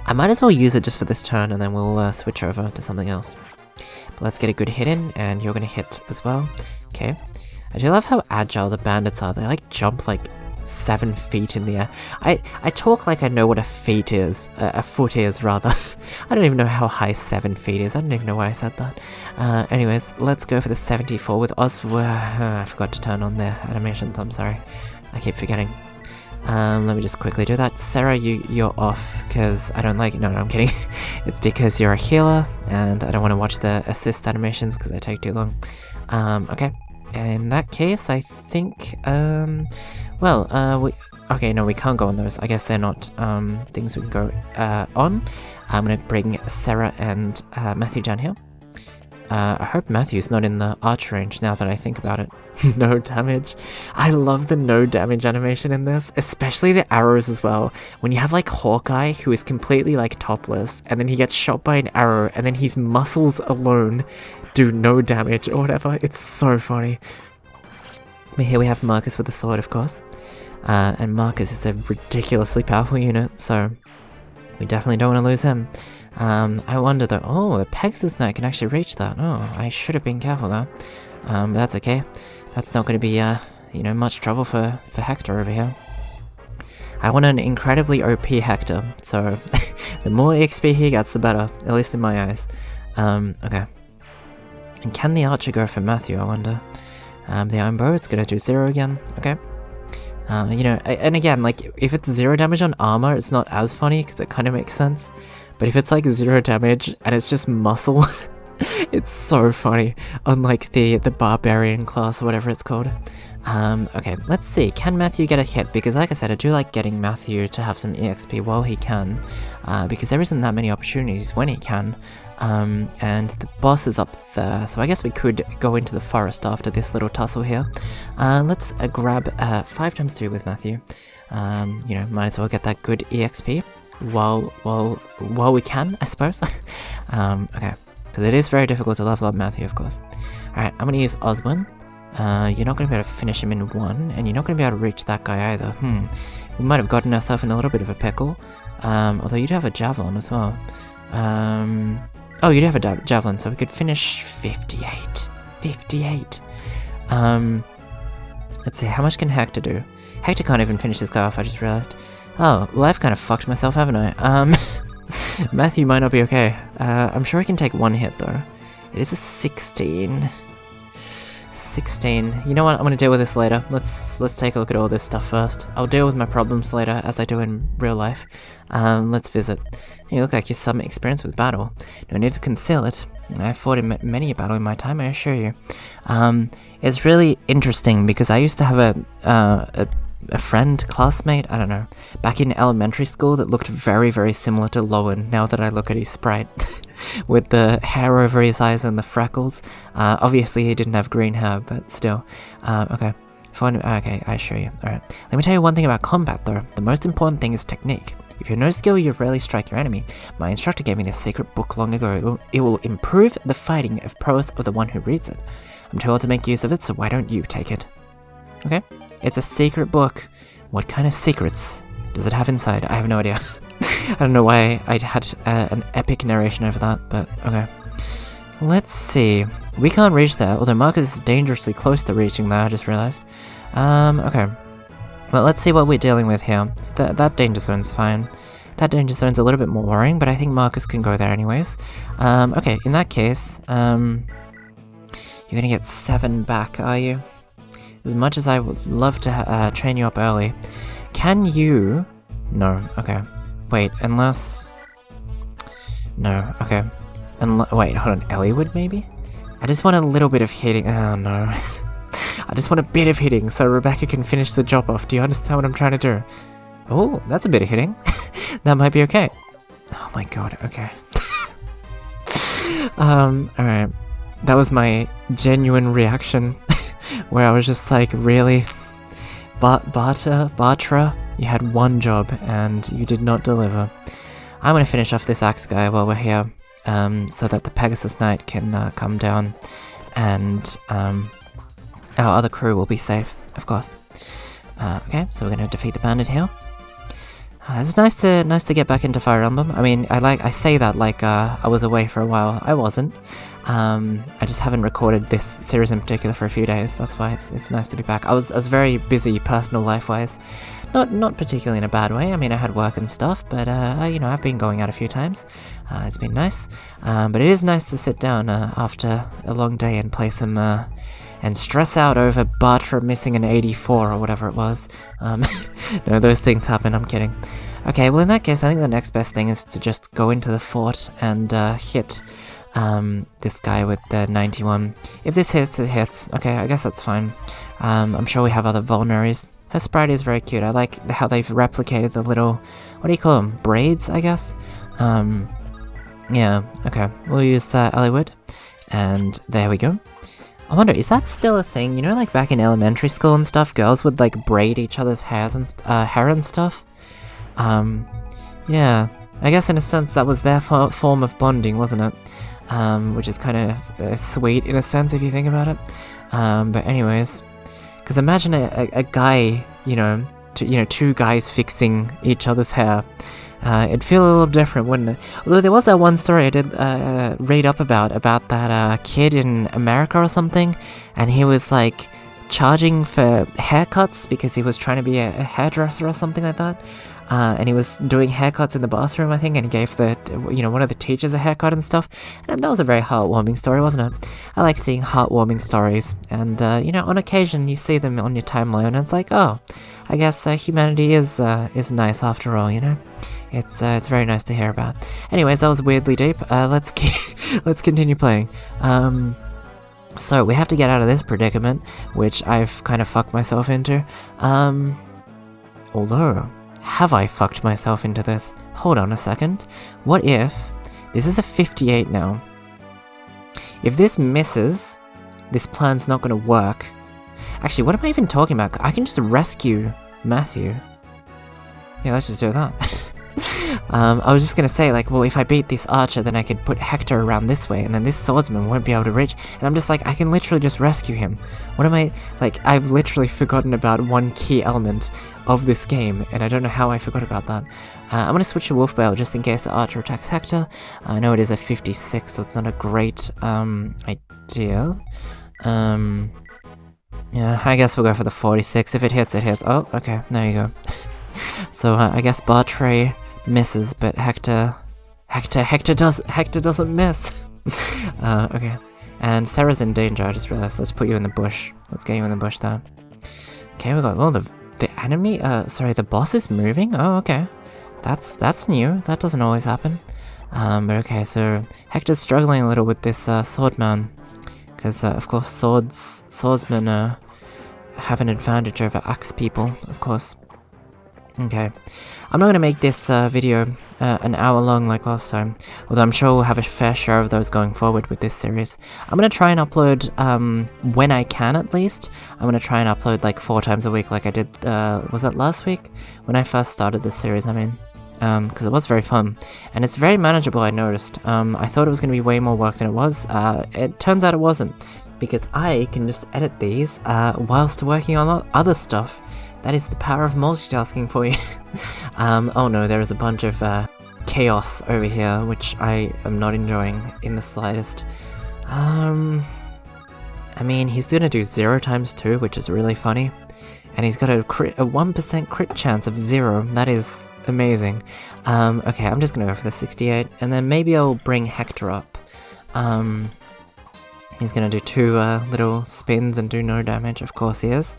I might as well use it just for this turn, and then we'll switch over to something else. But let's get a good hit in, and you're gonna hit as well. Okay. I do love how agile the bandits are. They like jump like 7 feet in the air. I talk like I know what a feet is, a foot is rather. I don't even know how high 7 feet is. I don't even know why I said that. Anyways, let's go for the 74 with us. I forgot to turn on their animations, I'm sorry. I keep forgetting. Let me just quickly do that. Sarah, you're off, because I don't like... No, I'm kidding. It's because you're a healer, and I don't want to watch the assist animations, because they take too long. Okay. In that case, I think, okay, no, we can't go on those. I guess they're not, things we can go, on. I'm gonna bring Sarah and, Matthew down here. I hope Matthew's not in the arch range now that I think about it. No damage. I love the no damage animation in this, especially the arrows as well. When you have like Hawkeye, who is completely like topless, and then he gets shot by an arrow, and then his muscles alone do no damage or whatever. It's so funny. But here we have Marcus with the sword, of course. And Marcus is a ridiculously powerful unit, so we definitely don't want to lose him. I wonder though, oh, the Pegasus Knight can actually reach that. Oh, I should have been careful there. But that's okay. That's not going to be, you know, much trouble for Hector over here. I want an incredibly OP Hector, so the more XP he gets, the better, at least in my eyes. Okay. And can the archer go for Matthew, I wonder? The iron bow, it's gonna do 0 again, okay. You know, and again, like, if it's 0 damage on armor, it's not as funny, because it kind of makes sense. But if it's like 0 damage, and it's just muscle, it's so funny, unlike the barbarian class, or whatever it's called. Okay, let's see, can Matthew get a hit? Because like I said, I do like getting Matthew to have some EXP while he can, because there isn't that many opportunities when he can, and the boss is up there, so I guess we could go into the forest after this little tussle here. Let's grab 5 times 2 with Matthew. You know, might as well get that good EXP while we can, I suppose. Okay, because it is very difficult to level up Matthew, of course. Alright, I'm gonna use Oswin. You're not going to be able to finish him in 1, and you're not going to be able to reach that guy either. We might have gotten ourselves in a little bit of a pickle. Although you do have a javelin as well. Oh, you do have a javelin, so we could finish 58. 58. Let's see, how much can Hector do? Hector can't even finish this guy off, I just realized. Oh, well, I've kind of fucked myself, haven't I? Matthew might not be okay. I'm sure I can take 1 hit, though. It is a 16. 16. You know what? I'm gonna deal with this later. Let's take a look at all this stuff first. I'll deal with my problems later, as I do in real life. Let's visit. You look like you're some experience with battle. No need to conceal it. I've fought in many a battle in my time, I assure you. It's really interesting because I used to have a friend, classmate, I don't know, back in elementary school that looked very, very similar to Lowen, now that I look at his sprite. With the hair over his eyes and the freckles. Obviously he didn't have green hair, but still. Okay. Okay, I assure you. Alright. Let me tell you one thing about combat, though. The most important thing is technique. If you have no skill, you rarely strike your enemy. My instructor gave me this secret book long ago. It will improve the fighting of prowess of the one who reads it. I'm too old to make use of it, so why don't you take it? Okay. It's a secret book. What kind of secrets does it have inside? I have no idea. I don't know why I had an epic narration over that, but okay. Let's see. We can't reach there, although Marcus is dangerously close to reaching there, I just realized. Okay. Well, let's see what we're dealing with here. So that danger zone's fine. That danger zone's a little bit more worrying, but I think Marcus can go there anyways. Okay, in that case, you're gonna get 7 back, are you? As much as I would love to train you up early. Can you... No, okay. Wait, unless... No, okay. Wait, hold on, Ellie would maybe? I just want a little bit of hitting. Oh no. I just want a bit of hitting so Rebecca can finish the job off. Do you understand what I'm trying to do? Oh, that's a bit of hitting. That might be okay. Oh my god, okay. Alright. That was my genuine reaction. Where I was just like, really? Bartra, you had 1 job and you did not deliver. I'm gonna finish off this axe guy while we're here, so that the Pegasus Knight can come down, and our other crew will be safe, of course. Okay, so we're gonna defeat the bandit here. It's nice to get back into Fire Emblem. I mean, I say that like I was away for a while. I wasn't. I just haven't recorded this series in particular for a few days. That's why it's nice to be back. I was very busy personal life-wise. Not particularly in a bad way. I mean, I had work and stuff, but you know, I've been going out a few times. It's been nice. But it is nice to sit down after a long day and play some and stress out over Bartra missing an 84 or whatever it was. No, those things happen, I'm kidding. Okay, well in that case, I think the next best thing is to just go into the fort and hit this guy with the 91. If this hits, it hits. Okay, I guess that's fine. I'm sure we have other vulneraries. Her sprite is very cute. I like how they've replicated the little, what do you call them? Braids, I guess? Yeah, okay. We'll use Eliwood. And there we go. I wonder, is that still a thing? You know, like back in elementary school and stuff, girls would like braid each other's hairs and hair and stuff? Yeah. I guess in a sense that was their form of bonding, wasn't it? Which is kind of sweet in a sense if you think about it. But anyways, because imagine a guy, you know, two guys fixing each other's hair. It'd feel a little different, wouldn't it? Although there was that one story I did read up about that kid in America or something, and he was like charging for haircuts because he was trying to be a hairdresser or something like that. And he was doing haircuts in the bathroom, I think, and he gave one of the teachers a haircut and stuff. And that was a very heartwarming story, wasn't it? I like seeing heartwarming stories, and on occasion you see them on your timeline, and it's like, oh, I guess humanity is nice after all, It's very nice to hear about. Anyways, that was weirdly deep. Let's continue playing. So we have to get out of this predicament, which I've kind of fucked myself into. Although, have I fucked myself into this? Hold on a second. What if this is a 58 now? If this misses, this plan's not gonna work. Actually, what am I even talking about? I can just rescue Matthew. Yeah, let's just do that. I was just gonna say, like, well, if I beat this archer, then I could put Hector around this way, and then this swordsman won't be able to reach, and I'm just like, I can literally just rescue him. What am I, like, I've literally forgotten about one key element of this game, and I don't know how I forgot about that. I'm gonna switch to Wolf Bale just in case the archer attacks Hector. I know it is a 56, so it's not a great, idea. Yeah, I guess we'll go for the 46. If it hits, it hits. Oh, okay, there you go. So, I guess Bartray misses, but Hector doesn't miss. Okay. And Sarah's in danger, I just realized. Let's put you in the bush. Let's get you in the bush there. Okay, we got, the enemy, the boss is moving? Oh, okay. That's new. That doesn't always happen. But okay, so Hector's struggling a little with this, swordman. Because, of course, swordsmen, have an advantage over axe people, of course. Okay. I'm not gonna make this video an hour long like last time, although I'm sure we'll have a fair share of those going forward with this series. I'm gonna try and upload, when I can at least. I'm gonna try and upload like 4 times a week like I did, was that last week? When I first started this series, I mean. Because it was very fun. And it's very manageable, I noticed. I thought it was gonna be way more work than it was. It turns out it wasn't, because I can just edit these, whilst working on other stuff. That is the power of multitasking for you. Oh no, there is a bunch of chaos over here, which I am not enjoying in the slightest. I mean, he's gonna do 0 times 2, which is really funny. And he's got a 1% crit chance of 0. That is amazing. Okay, I'm just gonna go for the 68, and then maybe I'll bring Hector up. He's gonna do 2 little spins and do no damage, of course he is.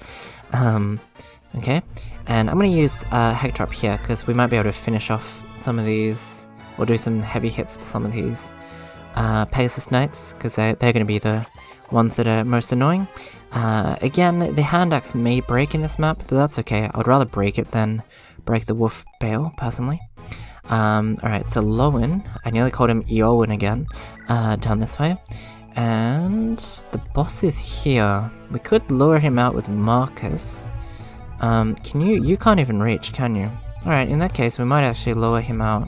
Okay, and I'm gonna use Hector up here, because we might be able to finish off some of these, or do some heavy hits to some of these Pegasus Knights, because they're gonna be the ones that are most annoying. Again, the hand axe may break in this map, but that's okay. I would rather break it than break the Wolf Bale, personally. Alright, so Lowen, I nearly called him Eowyn again, down this way. And the boss is here. We could lure him out with Marcus. You can't even reach, can you? Alright, in that case, we might actually lower him out,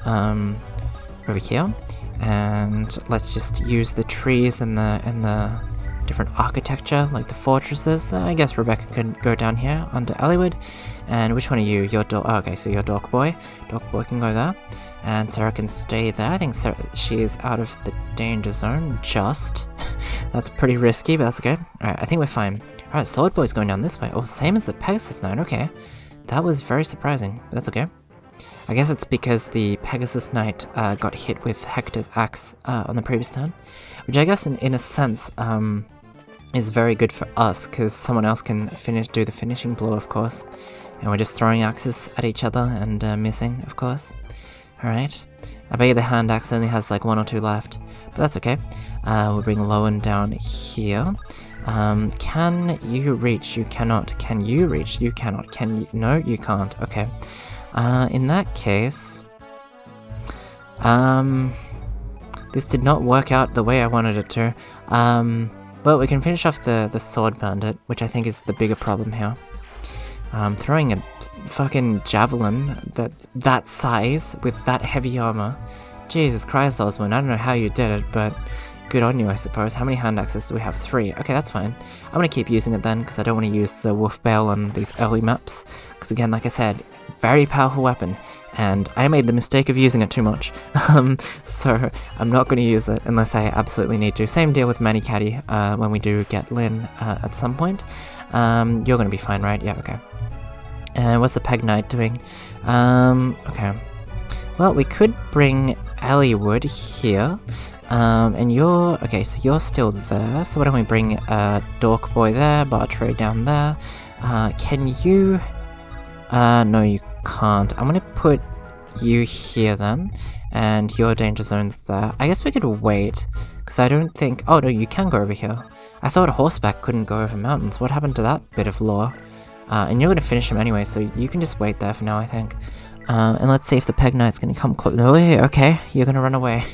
over here. And let's just use the trees and the different architecture, like the fortresses. I guess Rebecca could go down here under Eliwood. And which one are you? You're okay, so you're Dork Boy. Dork Boy can go there. And Sarah can stay there. I think she is out of the danger zone, just. That's pretty risky, but that's okay. Alright, I think we're fine. Alright, Sword Boy's going down this way. Oh, same as the Pegasus Knight, okay. That was very surprising, but that's okay. I guess it's because the Pegasus Knight got hit with Hector's axe on the previous turn. Which I guess in a sense is very good for us, because someone else can do the finishing blow, of course. And we're just throwing axes at each other and missing, of course. Alright. I bet you the hand axe only has like 1 or 2 left, but that's okay. We'll bring Lowen down here. Can you reach? You cannot. Can you reach? You cannot. Can you? No, you can't. Okay. In that case, this did not work out the way I wanted it to. Well, we can finish off the Sword Bandit, which I think is the bigger problem here. Throwing a fucking javelin that size with that heavy armor. Jesus Christ, Osmond, I don't know how you did it, but good on you, I suppose. How many hand axes do we have? 3. Okay, that's fine. I'm gonna keep using it then, because I don't want to use the wolf bale on these early maps. Because again, like I said, very powerful weapon, and I made the mistake of using it too much. So I'm not going to use it unless I absolutely need to. Same deal with Manicaddy when we do get Lynn at some point. You're going to be fine, right? Yeah, okay. And what's the Peg Knight doing? Okay. Well, we could bring Elliewood here. And you're... Okay, so you're still there. So why don't we bring Dork Boy there, Bartray down there. Can you... no, you can't. I'm gonna put you here then, and your danger zone's there. I guess we could wait, because I don't think... Oh, no, you can go over here. I thought horseback couldn't go over mountains. What happened to that bit of lore? And you're gonna finish him anyway, so you can just wait there for now, I think. And let's see if the Peg Knight's gonna come close. No, okay, you're gonna run away.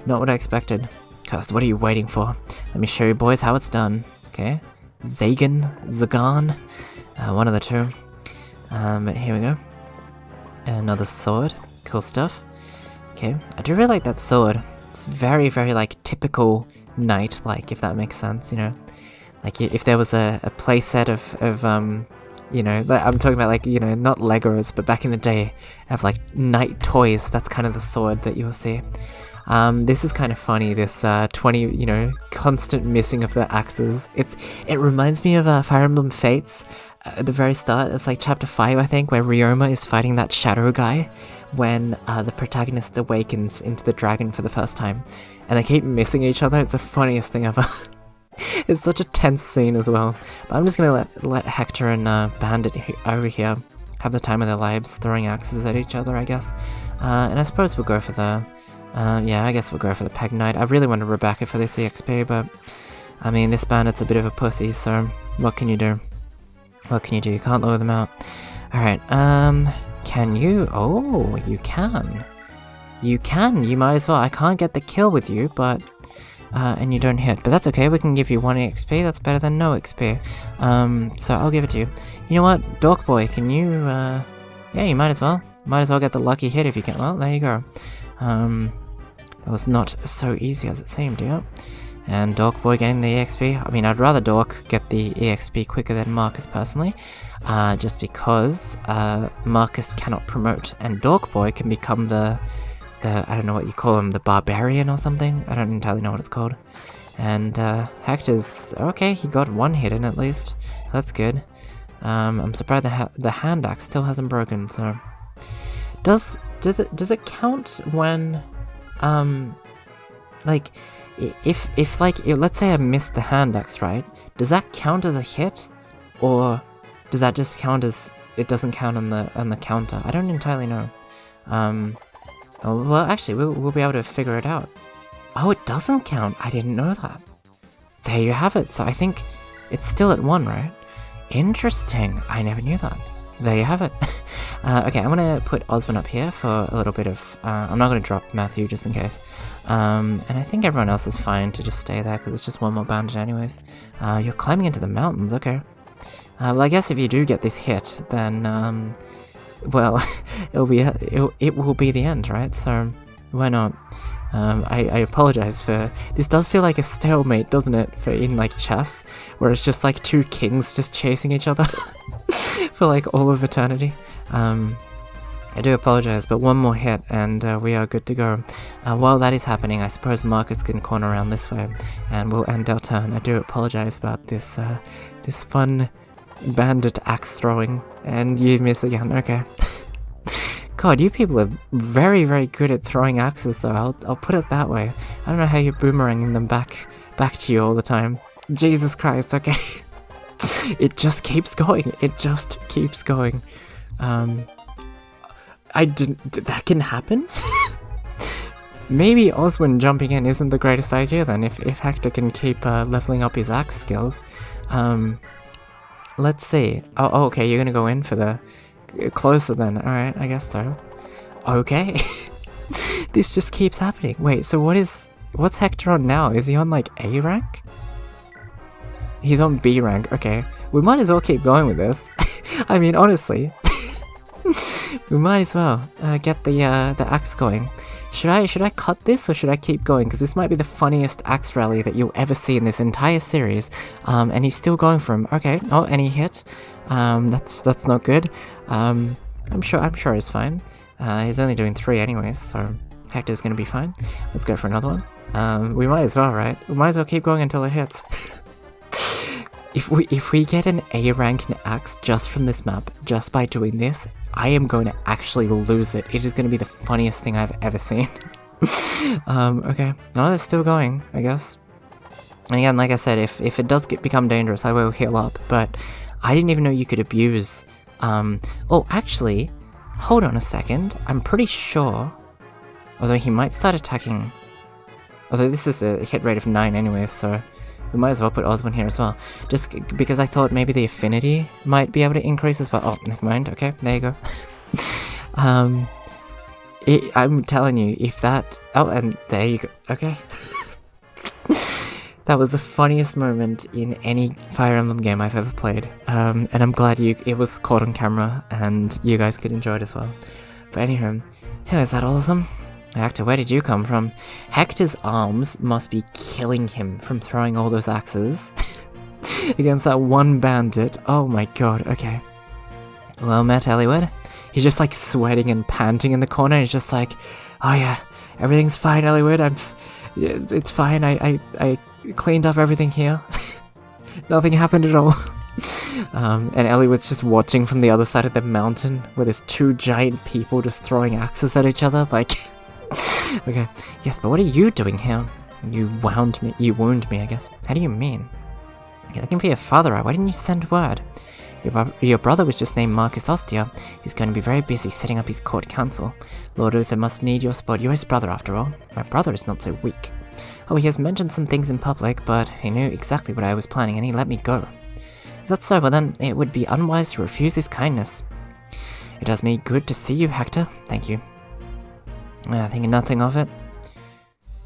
Not what I expected. Cursed, what are you waiting for? Let me show you boys how it's done. Okay. Zagan. One of the two. But here we go. Another sword. Cool stuff. Okay, I do really like that sword. It's very, very, like, typical knight-like, if that makes sense, you know? Like, if there was a playset of you know, I'm talking about, like, you know, not Legos, but back in the day, of, like, knight toys, that's kind of the sword that you'll see. This is kind of funny, this 20, you know, constant missing of the axes. It reminds me of Fire Emblem Fates. At the very start, it's like chapter 5, I think, where Ryoma is fighting that shadow guy when the protagonist awakens into the dragon for the first time. And they keep missing each other. It's the funniest thing ever. It's such a tense scene as well. But I'm just gonna let Hector and Bandit over here have the time of their lives, throwing axes at each other, I guess. And I suppose we'll go for the... yeah, I guess we'll go for the Peg Knight. I really wanted Rebecca for this EXP, but... I mean, this bandit's a bit of a pussy, so... What can you do? What can you do? You can't lower them out. Alright, can you? Oh, you can. You can, you might as well. I can't get the kill with you, but... and you don't hit. But that's okay, we can give you 1 EXP, that's better than no XP. So I'll give it to you. You know what, Dork Boy, can you, yeah, you might as well. Might as well get the lucky hit if you can. Well, there you go. That was not so easy as it seemed, yeah? And Dork Boy getting the EXP. I mean, I'd rather Dork get the EXP quicker than Marcus, personally. Just because, Marcus cannot promote, and Dork Boy can become the, I don't know what you call him, the Barbarian or something? I don't entirely know what it's called. And, Hector's, okay, he got 1 hit in at least, so that's good. I'm surprised the hand axe still hasn't broken, so... Does it count when, like... If like, let's say I missed the hand axe, right? Does that count as a hit? Or does that just count as, it doesn't count on the counter? I don't entirely know. Well, actually, we'll be able to figure it out. Oh, it doesn't count! I didn't know that. There you have it, so I think it's still at 1, right? Interesting, I never knew that. There you have it. Okay, I'm gonna put Osmond up here for a little bit of... I'm not gonna drop Matthew, just in case. And I think everyone else is fine to just stay there, because it's just 1 more bandit anyways. You're climbing into the mountains, okay. Well, I guess if you do get this hit, then, well, it will be the end, right? So, why not? I apologize for... This does feel like a stalemate, doesn't it? For in, like, chess, where it's just, like, 2 kings just chasing each other for, like, all of eternity. I do apologize, but 1 more hit, and we are good to go. While that is happening, I suppose Marcus can corner around this way, and we'll end our turn. I do apologize about this, this fun bandit axe throwing, and you miss again, okay. God, you people are very, very good at throwing axes, though. I'll put it that way. I don't know how you're boomeranging them back to you all the time. Jesus Christ, okay. It just keeps going. It just keeps going. That can happen? Maybe Oswin jumping in isn't the greatest idea then, if Hector can keep leveling up his axe skills. Let's see. Oh, okay, you're gonna go in for the... Closer then, alright, I guess so. Okay. This just keeps happening. Wait, so what's Hector on now? Is he on, like, A rank? He's on B rank, okay. We might as well keep going with this. I mean, honestly. We might as well get the axe going. Should I cut this or should I keep going? Because this might be the funniest axe rally that you'll ever see in this entire series. And he's still going for him. Okay. Oh, and he hit. That's not good. I'm sure he's fine. He's only doing 3 anyways, so Hector's gonna be fine. Let's go for another one. We might as well, right? We might as well keep going until it hits. If we get an A rank in axe just from this map, just by doing this, I am going to actually lose it. It is going to be the funniest thing I've ever seen. Okay. No, they're still going, I guess. And again, like I said, if it does become dangerous, I will heal up, but I didn't even know you could abuse... Oh, actually, hold on a second. I'm pretty sure... Although he might start attacking... Although this is a hit rate of 9 anyways, so... We might as well put Osmond here as well. Just because I thought maybe the affinity might be able to increase as well. Oh, never mind. Okay, there you go. I'm telling you, if that... Oh, and there you go. Okay. That was the funniest moment in any Fire Emblem game I've ever played. And I'm glad it was caught on camera and you guys could enjoy it as well. But anyhow, is that all of them? Hector, where did you come from? Hector's arms must be killing him from throwing all those axes against that one bandit. Oh my god, okay. Well met, Eliwood. He's just like sweating and panting in the corner. He's just like, oh yeah, everything's fine, Eliwood. It's fine. I cleaned up everything here. Nothing happened at all. And Eliwood's just watching from the other side of the mountain where there's 2 giant people just throwing axes at each other, like... Okay, yes, but what are you doing here? You wound me, I guess. How do you mean? You're looking for your father, why didn't you send word? Your brother was just named Marcus Ostia. He's going to be very busy setting up his court council. Lord Uther must need your support. You're his brother, after all. My brother is not so weak. Oh, he has mentioned some things in public, but he knew exactly what I was planning and he let me go. Is that so? Well then, it would be unwise to refuse his kindness. It does me good to see you, Hector. Thank you. Thinking nothing of it.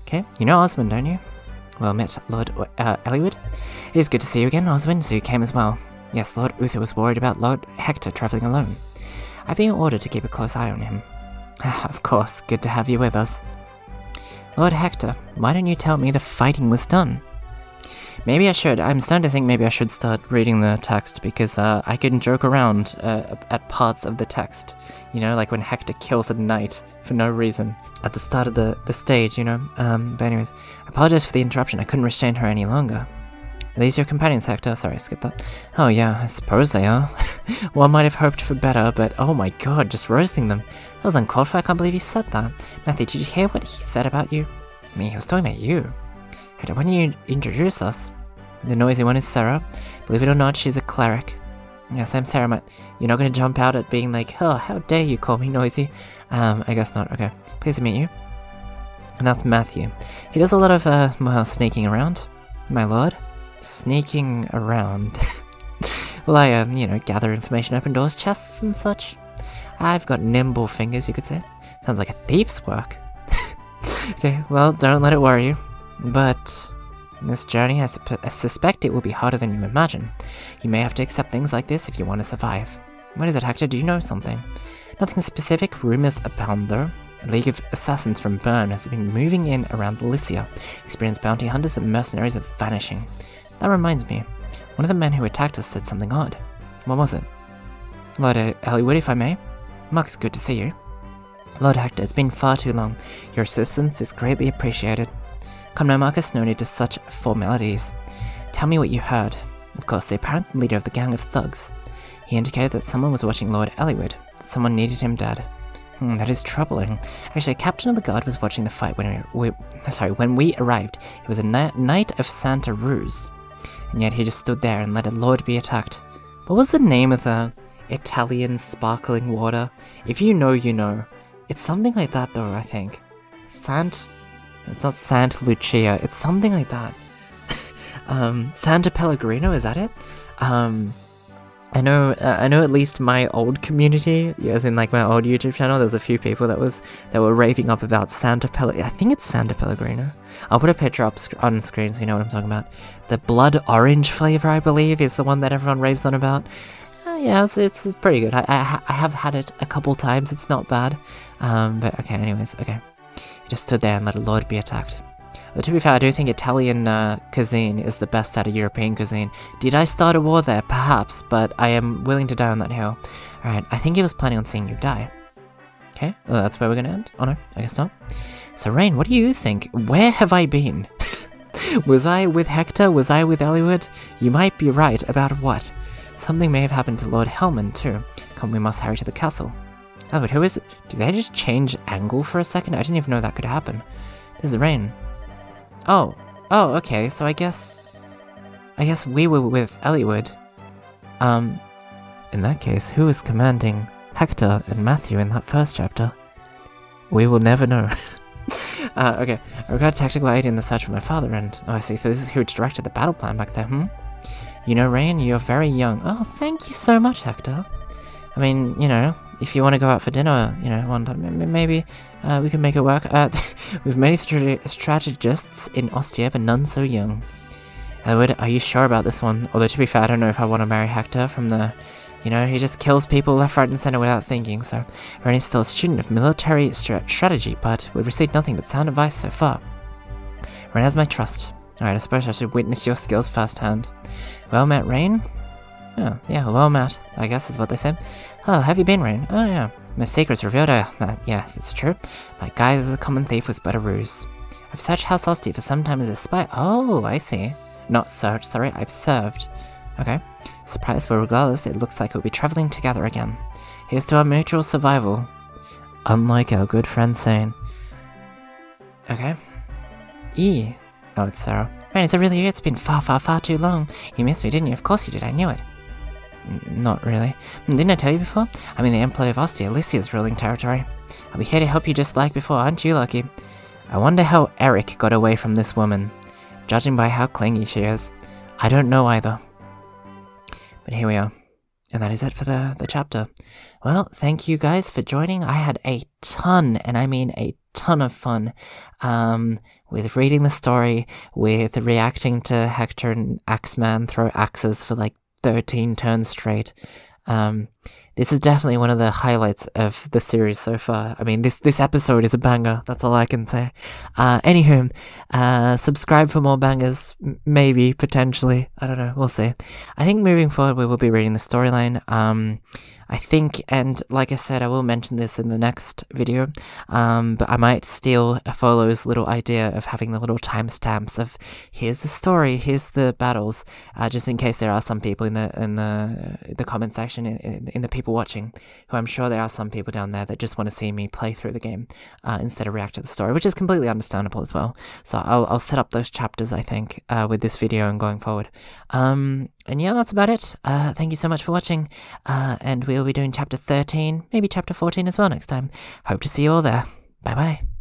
Okay, you know Osmond, don't you? Well met, Lord Eliwood. It is good to see you again, Osmond, so you came as well. Yes, Lord Uther was worried about Lord Hector travelling alone. I've been ordered to keep a close eye on him. Of course, good to have you with us. Lord Hector, why don't you tell me the fighting was done? Maybe I should. I'm starting to think maybe I should start reading the text, because I can joke around at parts of the text. You know, like when Hector kills a knight for no reason at the start of the stage, you know? But anyways, I apologize for the interruption. I couldn't restrain her any longer. Are these your companions, Hector? Sorry, I skipped that. Oh yeah, I suppose they are. One might have hoped for better, but oh my god, just roasting them. That was uncalled for. I can't believe you said that. Matthew, did you hear what he said about you? Me, he was talking about you. Hector, when you introduce us? The noisy one is Sarah. Believe it or not, she's a cleric. Yes, I'm Sarah, but you're not going to jump out at being like, oh, how dare you call me noisy? I guess not. Okay, pleased to meet you. And that's Matthew. He does a lot of, well, sneaking around, my lord. Sneaking around. Well, I, you know, gather information, open doors, chests and such. I've got nimble fingers, you could say. Sounds like a thief's work. Okay, well, don't let it worry you. But... this journey, I suspect it will be harder than you imagine. You may have to accept things like this if you want to survive. What is it, Hector? Do you know something? Nothing specific. Rumors abound, though. A league of assassins from Bern has been moving in around Lycia. Experienced bounty hunters and mercenaries are vanishing. That reminds me. One of the men who attacked us said something odd. What was it? Lord Eliwood, if I may? Marcus, good to see you. Lord Hector, it's been far too long. Your assistance is greatly appreciated. Come now, Marcus, no need to such formalities. Tell me what you heard. Of course, the apparent leader of the gang of thugs. He indicated that someone was watching Lord Eliwood, that someone needed him dead. That is troubling. Actually, a captain of the guard was watching the fight when we arrived. He was a knight of Santa Ruz. And yet he just stood there and let a lord be attacked. What was the name of the Italian sparkling water? If you know, you know. It's something like that, though, I think. It's not Santa Lucia, it's something like that. Santa Pellegrino, is that it? I know at least my old community, as in like my old YouTube channel, there's a few people that were raving up about Santa Pellegrino. I think it's Santa Pellegrino. I'll put a picture up on screen so you know what I'm talking about. The blood orange flavor, I believe, is the one that everyone raves on about. Yeah, it's pretty good. I have had it a couple times, it's not bad. But okay, anyways, okay. He just stood there and let a lord be attacked. Well, to be fair, I do think Italian cuisine is the best out of European cuisine. Did I start a war there? Perhaps, but I am willing to die on that hill. Alright, I think he was planning on seeing you die. Okay, well, that's where we're gonna end. Oh no, I guess not. So Rain, what do you think? Where have I been? Was I with Hector? Was I with Eliwood? You might be right about what? Something may have happened to Lord Hellman too. Come, we must hurry to the castle. Oh, but who is it? Did they just change angle for a second? I didn't even know that could happen. This is Rain. Oh, okay, so I guess we were with Eliwood. In that case, who was commanding Hector and Matthew in that first chapter? We will never know. Okay, I regard tactical aid in the search for my father and... Oh, I see, so this is who directed the battle plan back there, You know, Rain, you're very young. Oh, thank you so much, Hector. I mean, you know, if you want to go out for dinner, you know, one time, maybe we can make it work. We've many strategists in Ostia, but none so young. Eliwood, are you sure about this one? Although, to be fair, I don't know if I want to marry Hector from the... You know, he just kills people left, right, and center without thinking, so... Rain is still a student of military strategy, but we've received nothing but sound advice so far. Rain has my trust. Alright, I suppose I should witness your skills firsthand. Well met, Rain? Oh, yeah, well met, I guess is what they say. Oh, have you been, Rain? Oh, yeah. My secret's revealed. Yes, it's true. My guise as a common thief was but a ruse. I've searched House Ostia for some time as a spy. Oh, I see. Not searched, sorry, I've served. Okay. Surprised, but regardless, it looks like we'll be traveling together again. Here's to our mutual survival. Unlike our good friend Sane. Okay. Oh, it's Sarah. Rain, is it really you? It's been far too long. You missed me, didn't you? Of course you did, I knew it. Not really. Didn't I tell you before? I'm in the Empire of Ostia, Lycia's ruling territory. I'll be here to help you just like before, aren't you lucky? I wonder how Eric got away from this woman. Judging by how clingy she is. I don't know either. But here we are. And that is it for the chapter. Well, thank you guys for joining. I had a ton, and I mean a ton of fun, with reading the story, with reacting to Hector and Axeman throw axes for like 13 turns straight. This is definitely one of the highlights of the series so far. I mean, this episode is a banger, that's all I can say. Anywho, subscribe for more bangers, maybe, potentially, I don't know, we'll see. I think moving forward we will be reading the storyline. I think, and like I said, I will mention this in the next video, but I might steal Folow's little idea of having the little timestamps of here's the story, here's the battles, just in case there are some people in the comment section, in the people watching, who I'm sure there are some people down there that just want to see me play through the game instead of react to the story, which is completely understandable as well. So I'll set up those chapters, I think, with this video and going forward. And yeah, that's about it. Thank you so much for watching, and we'll be doing chapter 13, maybe chapter 14 as well next time. Hope to see you all there. Bye bye.